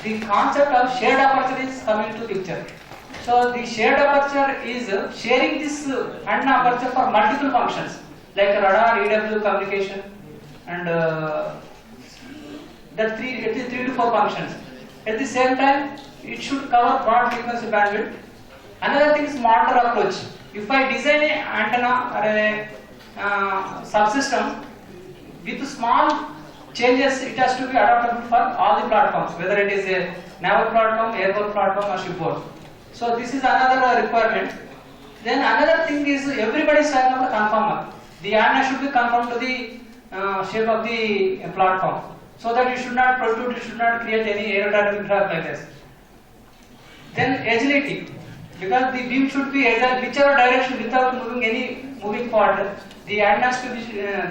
the concept of shared aperture is coming to picture. So the shared aperture is sharing this antenna aperture for multiple functions like radar, EW communication, and that three to four functions. At the same time, it should cover broad frequency bandwidth. Another thing is modular approach. If I design an antenna or a subsystem with small changes, it has to be adaptable for all the platforms, whether it is a naval platform, airborne platform, or shipboard. So this is another requirement. Then another thing is everybody is talking about conformer. The antenna should be conformed to the shape of the platform, so that it should not protrude, it should not create any aerodynamic drag like this. Then agility, because the beam should be either whichever direction without moving any moving part. The antenna has to be,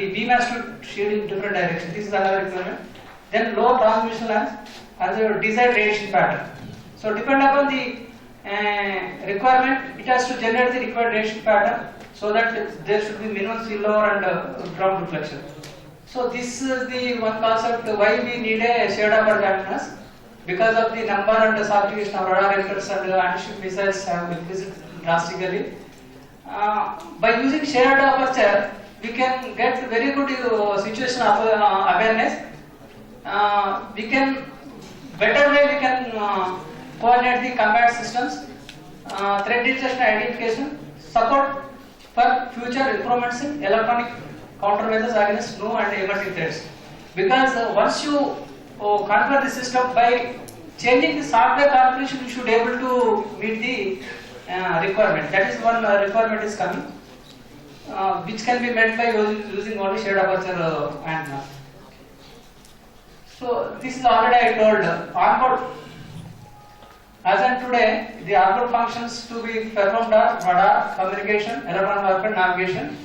the beam has to shield in different direction. This is another requirement. Then low transmission lines and the desired radiation pattern. So depend upon the requirement, it has to generate the required radiation pattern so that there should be minimum spillover and ground reflection. So this is the one concept why we need a shared aperture antennas, because of the number and the sophistication of radar effects and anti-ship missiles have increased drastically. By using shared aperture, we can get very good situation awareness. We can better way we can coordinate the combat systems, threat detection identification, support for future improvements in electronic countermeasures against new and emerging threats. Because once you configure the system by changing the software configuration, you should be able to meet the requirement. That is one requirement is coming, which can be met by using only shared aperture antenna. So this is already I told onboard. As of today, the onboard functions to be performed are radar, communication, electronic warfare, navigation.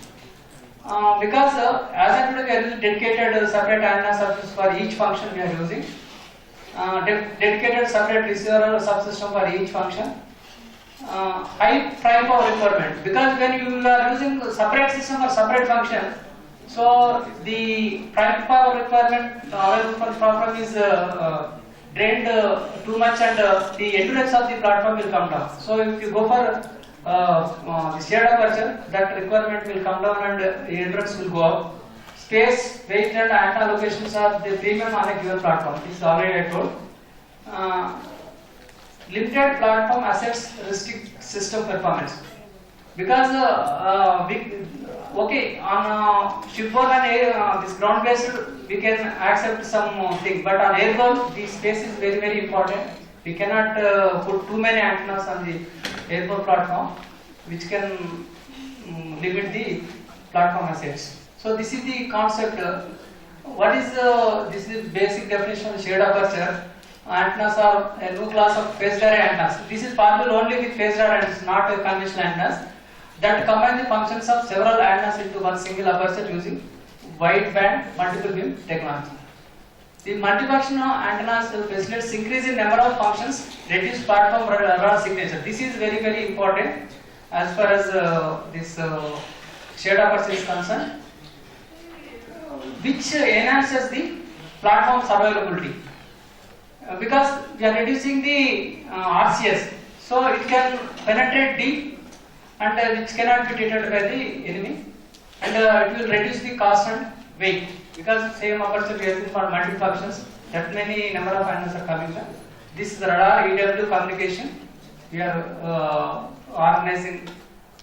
Because as of today we are using dedicated separate antenna subsystems for each function we are using. Dedicated separate receiver subsystem for each function. High prime power requirement, because when you are using separate system or separate function, so the prime power requirement available for the platform is drained too much, and the endurance of the platform will come down. So if you go for the shared aperture, that requirement will come down and the endurance will go up. Space, weight and antenna locations are the premium on a given platform. This is already I told. Limited platform assets restrict system performance, because on shipboard and this ground based we can accept some thing, but on airborne the space is very very important. We cannot put too many antennas on the airborne platform, which can limit the platform assets. So this is the concept. What is this is the basic definition of shared aperture. Antennas are a new class of phased array antennas. This is possible only with phased array antennas, not conventional antennas, that combine the functions of several antennas into one single aperture using wide band multiple beam technology. The multifunction antennas facilitates increase in number of functions, reduce platform radar signature. This is very very important as far as this shared aperture is concerned, which enhances the platform survivability. Because we are reducing the RCS, so it can penetrate deep and which cannot be detected by the enemy, and it will reduce the cost and weight, because same aperture we are using for multiple functions, that many number of antennas are coming there. This is radar, EW communication. We are organizing.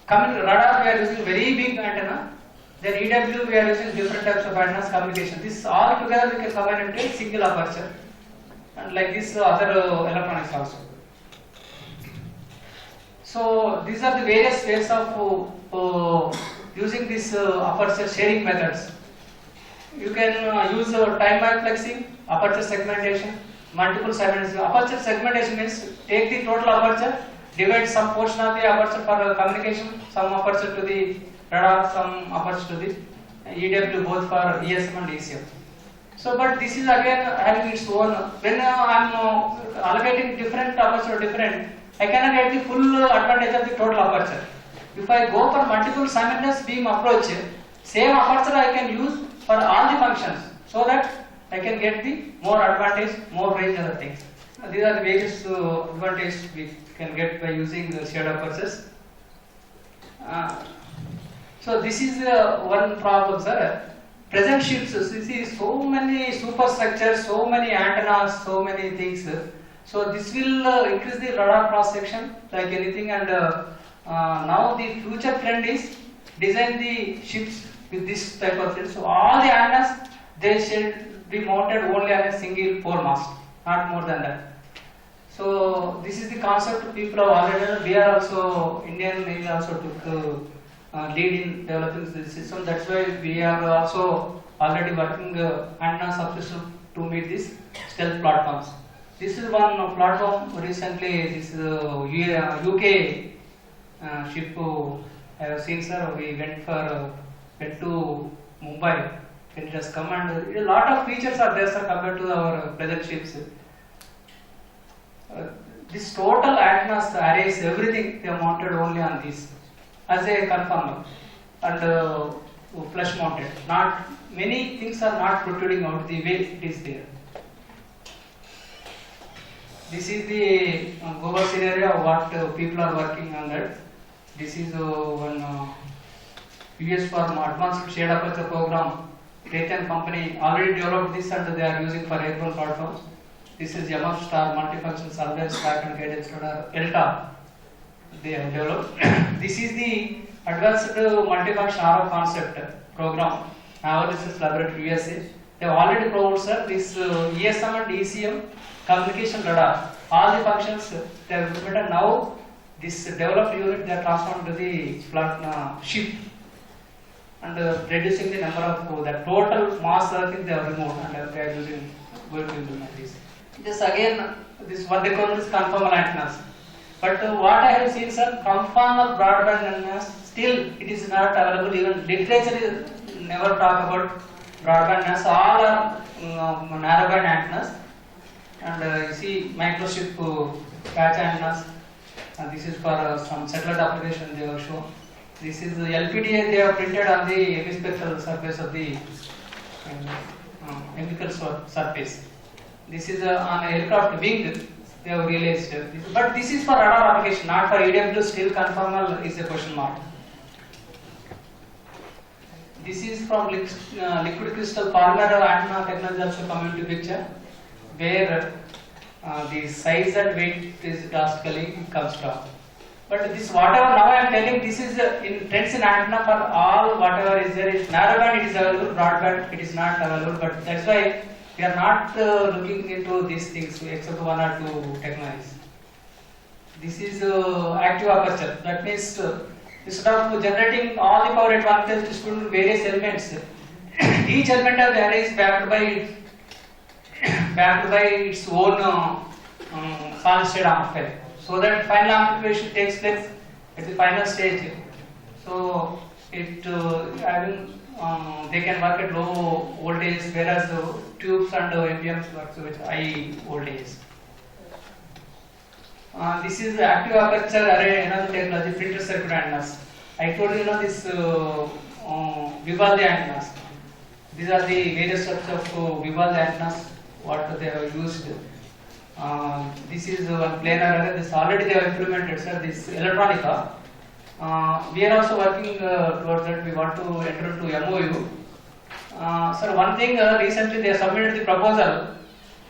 Radar we are using very big antenna. Then EW we are using different types of antennas communication. This all together we can combine into a single aperture. And like this other electronics also. So these are the various ways of using this aperture sharing methods. You can use time multiplexing, aperture segmentation, multiple segmentation. Aperture segmentation means take the total aperture, divide some portion of the aperture for communication, some aperture to the radar, some aperture to the EW, both for ESM and ECM. So, but this is again having its own. When I am allocating different aperture different, I cannot get the full advantage of the total aperture. If I go for multiple simultaneous beam approach, same aperture I can use for all the functions, so that I can get the more advantage, more range, other things. These are the various advantages we can get by using shared apertures. So this is one problem, sir. Present ships, you see so many superstructures, so many antennas, so many things. So this will increase the radar cross section like anything, and now the future trend is design the ships with this type of thing. So all the antennas, they should be mounted only on a single foremast, not more than that. So this is the concept people have already. We are also Indian Navy also took lead in developing this system. That's why we are also already working antenna subsystem to meet these stealth platforms. This is one platform recently. This UK ship I have seen, sir. We went to Mumbai. It has come, and a lot of features are there, sir, compared to our present ships. This total antennas, arrays, everything they are mounted only on this as a conformer and flush mounted. Not many things are not protruding out the way it is there. This is the global scenario of what people are working on that. This is one US for advanced shared aperture program. Raytheon company already developed this and they are using for airborne platforms. This is MF Star multifunction surveillance track and guidance radar ELTA. They have developed. This is the advanced multifunction RF concept program. Analysis Laboratory USA. They have already proved, sir, this ESM and ECM communication radar. All the functions they have implemented. Now this developed unit they are transformed to the ship and reducing the number of the total mass. I think they have removed and they are using going to implement this. This again, this what they call is conformal antennas. But what I have seen, sir, conformal broadband antennas, still it is not available. Even literature never talk about broadband antennas. All are narrowband antennas. And you see microchip patch antennas. And this is for some satellite application they have shown. This is the LPDA they have printed on the hemispectral surface of the hemispectral surface. This is on a aircraft wing they have realized. But this is for radar application, not for EW. Still conformal is a question mark. This is from liquid crystal polymer antenna technology also come into picture, where the size and weight is drastically comes down. But this whatever now I am telling, this is in trends in antenna for all whatever is there. Is narrowband it is available, broadband it is not available. But that's why we are not looking into these things except one or two technologies. This is active aperture. That means instead of generating all the power at one place, distributing various elements, each element of the array is backed by its own solid state amplifier, so that final amplification takes place at the final stage. So it they can work at low voltages, whereas the tubes and MPMs work with high voltages. This is the active aperture array, another technology, printed circuit antennas. I told you, this Vivaldi antennas. These are the various types of Vivaldi antennas what they have used. This is one planar array. This already they have implemented, sir. This electronica. We are also working towards that. We want to enter into MOU. Sir, one thing recently they submitted the proposal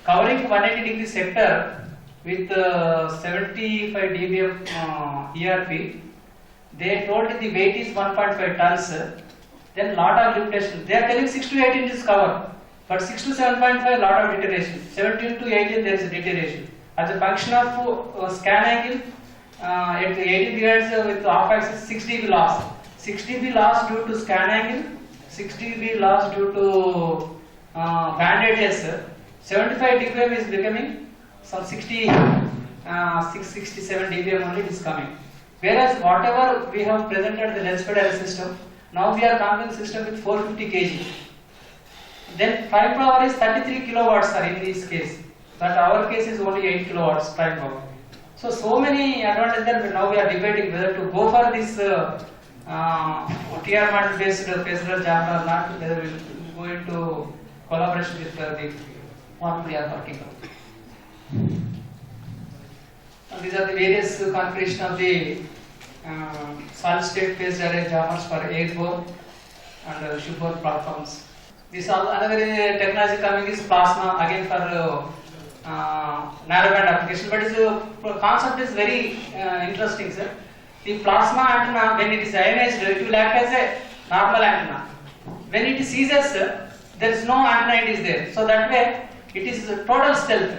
covering 180 degree sector with 75 dBm ERP. They told the weight is 1.5 tons. Then lot of limitation. They are telling 6 to 8 inches cover, but 6 to 7.5 lot of deterioration. 17 to 18 there is a deterioration. As a function of scan angle, at 80 gigahertz with off axis 6 dB loss. 6 dB loss due to scan angle, 6 dB loss due to band edges. 75 dBm is becoming some 67 dBm only it is coming. Whereas whatever we have presented the lens fed array system, now we are coming system with 450 kg. Then prime power is 33 kilowatts are in this case, but our case is only 8 kilowatts prime power. So many advantages that now we are debating whether to go for this TR model based phaser jammer or not, whether we will go into collaboration with the one we are working on. These are the various configuration of the solid state phase array jammers for airborne and shipborne platforms. This all another technology coming is plasma again for narrowband application, but its concept is very interesting, sir. The plasma antenna, when it is ionized, it will act as a normal antenna. When it ceases, there is no antenna, it is there. So that way, it is total stealth.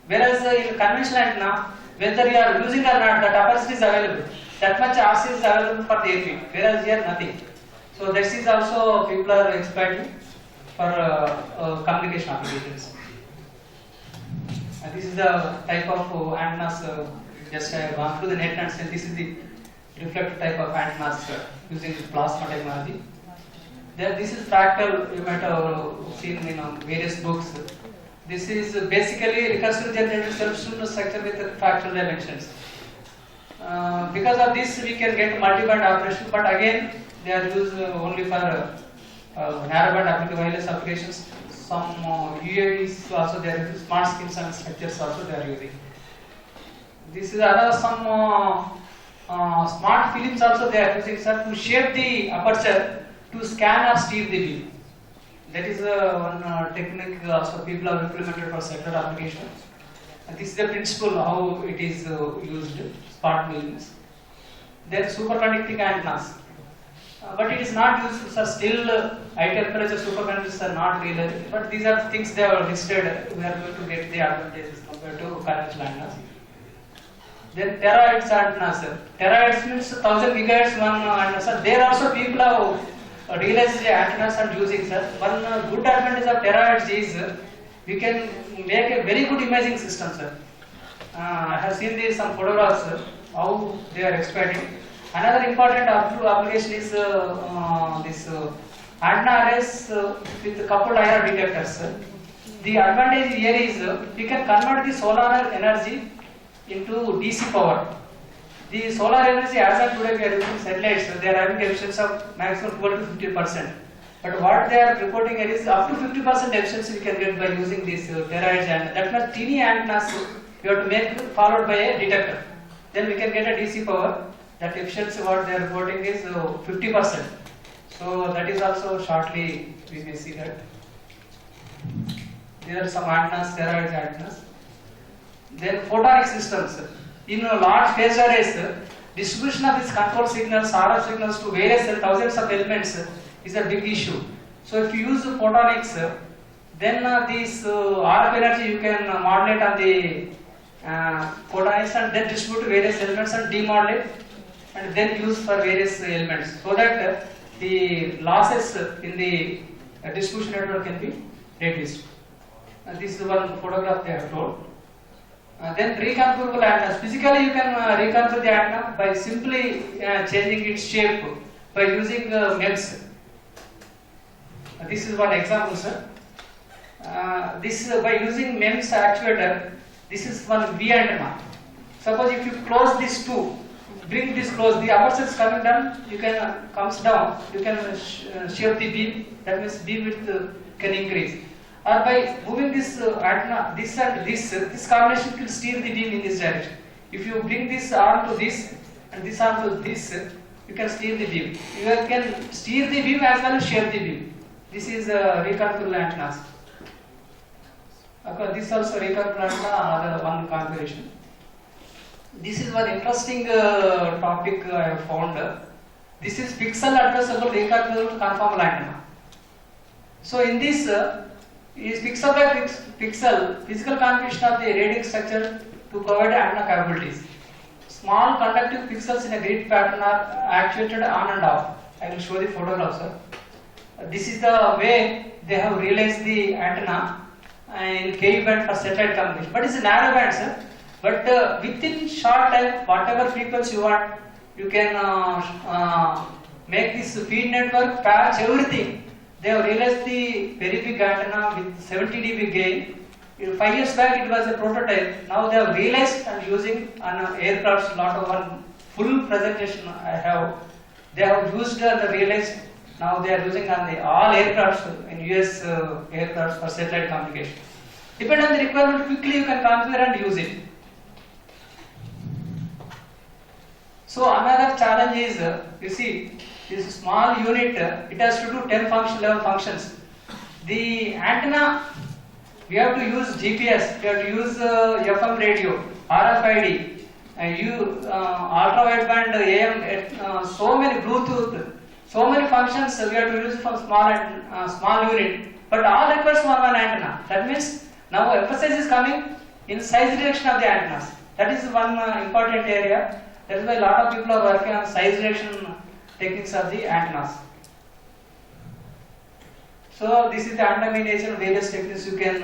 Whereas in conventional antenna, whether you are using or not, the capacity is available. That much RC is available for the airfield. Whereas here, nothing. So this is also people are expecting for communication applications. And this is the type of antennas. Just I have gone through the net and said this is the reflector type of antennas using the plasma technology. Then this is fractal. You might have seen in various books. This is basically recursive generated self-student structure with fractal dimensions. Because of this, we can get multi-band operation, but again, they are used only for narrowband wireless applications. Some UAVs also they are using, smart schemes and structures also they are using. This is another some smart films also they are using, sir, to shape the aperture to scan or steer the beam. That is one technique also people have implemented for cellular application. And this is the principle how it is used, smart films. Then superconducting antennas. But it is not used, sir. Still, high temperature superconductors are not really. But these are things they are listed. We are going to get the advantages compared to conventional antennas. Then terahertz antennas. Terahertz means 1000 gigahertz one antenna. Sir, there also people have realized the antennas and using, sir. One good advantage of terahertz is we can make a very good imaging system, sir. I have seen some photographs, how they are expanding. Another important application is this antenna arrays with coupled IR detectors. The advantage here is we can convert the solar energy into DC power. The solar energy as of today we are using satellites, they are having efficiency of maximum 12 to 50%. But what they are reporting here is up to 50% efficiency we can get by using these terahertz, and that means teeny antennas we have to make followed by a detector. Then we can get a DC power. That efficiency what they are reporting is 50%. So that is also shortly we may see that. These are some antennas, terahertz antennas. Then photonic systems. In large phase arrays, distribution of these control signals, RF signals to various thousands of elements is a big issue. So if you use photonics, then these RF energy you can modulate on the photonics and then distribute to various elements and demodulate and then use for various elements, so that the losses in the distribution network can be reduced. This is one photograph they have told. Then reconfigurable antennas. Physically, you can reconfigure the antenna by simply changing its shape by using MEMS. This is one example, sir. This is by using MEMS actuator. This is one V antenna. Suppose if you close these two, bring this close, the aperture is coming down. You can comes down. You can shape the beam. That means beam width can increase. Or by moving this antenna, this and this combination will steer the beam in this direction. If you bring this arm to this and this arm to this, you can steer the beam. You can steer the beam as well as shape the beam. This is reconfigurable antennas. Okay, this also reconfigurable antenna, another one configuration. This is one interesting topic I have found. This is pixel addressable reconfigurable conformal antenna. So in this is pixel by pixel physical configuration of the radial structure to provide antenna capabilities. Small conductive pixels in a grid pattern are actuated on and off. I will show the photograph, sir. This is the way they have realized the antenna in Ku band for satellite communication. But it's a narrow band, sir. But within short time, whatever frequency you want, you can make this feed network, patch everything. They have realized the very big antenna with 70 dB gain. 5 years back it was a prototype. Now they have realized and using on aircrafts. Lot of one full presentation I have. They have used and realized. Now they are using on the all aircrafts in US aircrafts for satellite communication. Depending on the requirement, quickly you can configure and use it. So another challenge is, you see, this small unit, it has to do 10 level functions. The antenna, we have to use GPS, we have to use FM radio, RFID, ultra wideband AM, so many Bluetooth, so many functions we have to use for small unit, but all requires one antenna. That means now emphasis is coming in size reduction of the antennas. That is one important area. That is why a lot of people are working on size reduction techniques of the antennas. So this is the antenna miniation, various techniques you can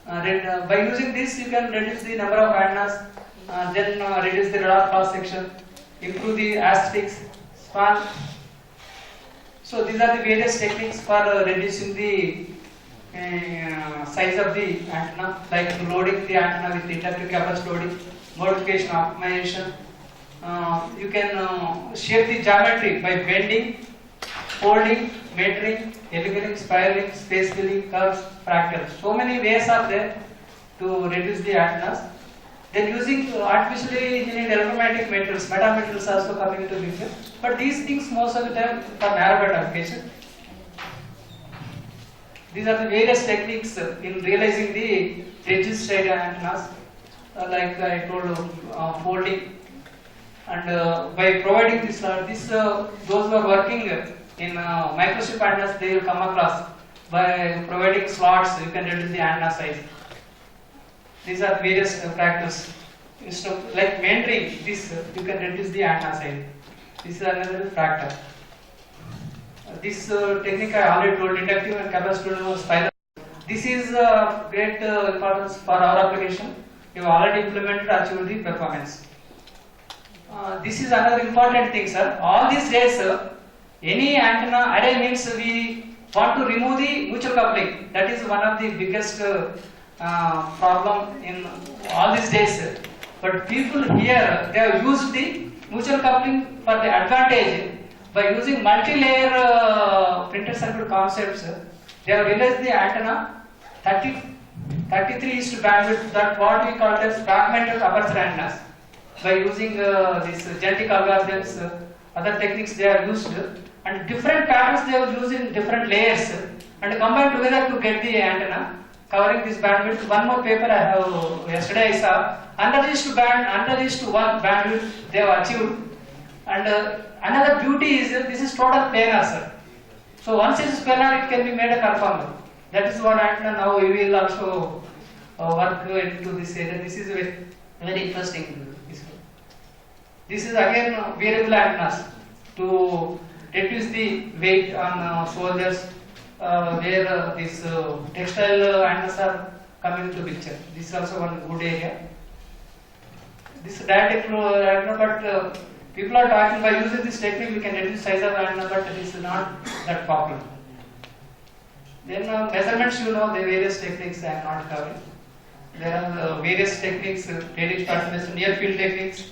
by using this you can reduce the number of antennas, then reduce the radar cross section, improve the aesthetics, span. So these are the various techniques for reducing the size of the antenna, like loading the antenna with inductive capacitor loading, modification, optimization. You can shape the geometry by bending, folding, metering, helicaling, spiraling, space filling, curves, fractals. So many ways are there to reduce the antennas. Then using artificially engineered electromagnetic materials, metamaterials also coming into picture. But these things most of the time for narrowband application. These are the various techniques in realizing the reduced side antennas, like I told, folding, and by providing this, those who are working in microstrip antennas, they will come across by providing slots. You can reduce the antenna size. These are various factors. Instead of like mentoring, this you can reduce the antenna size. This is another factor. This technique I already told, inductive and capacitor spiral. This is great importance for our application. We have already implemented, achieved the performance. This is another important thing, sir. All these days, any antenna array means we want to remove the mutual coupling. That is one of the biggest problem in all these days. But people here, they have used the mutual coupling for the advantage by using multi-layer printed circuit concepts. They have realized the antenna 33 is to bandwidth, that what we call as fragmented aperture antennas. By using these genetic algorithms, other techniques they have used, and different patterns they have used in different layers, and combined together to get the antenna covering this bandwidth. One more paper I have yesterday I saw, under this to 1 bandwidth they have achieved. And another beauty is this is total planar, sir. So once it is planar, it can be made a conformal. That is what antenna now we will also work into this area. This is very interesting. This is again variable antennas to reduce the weight on soldiers, where these textile antennas are coming to picture. This is also one good area. This direct antenna, but people are talking by using this technique we can reduce size of antenna, but it is not that popular. Then measurements, you know, the various techniques I am not covering. There are various techniques, near field techniques.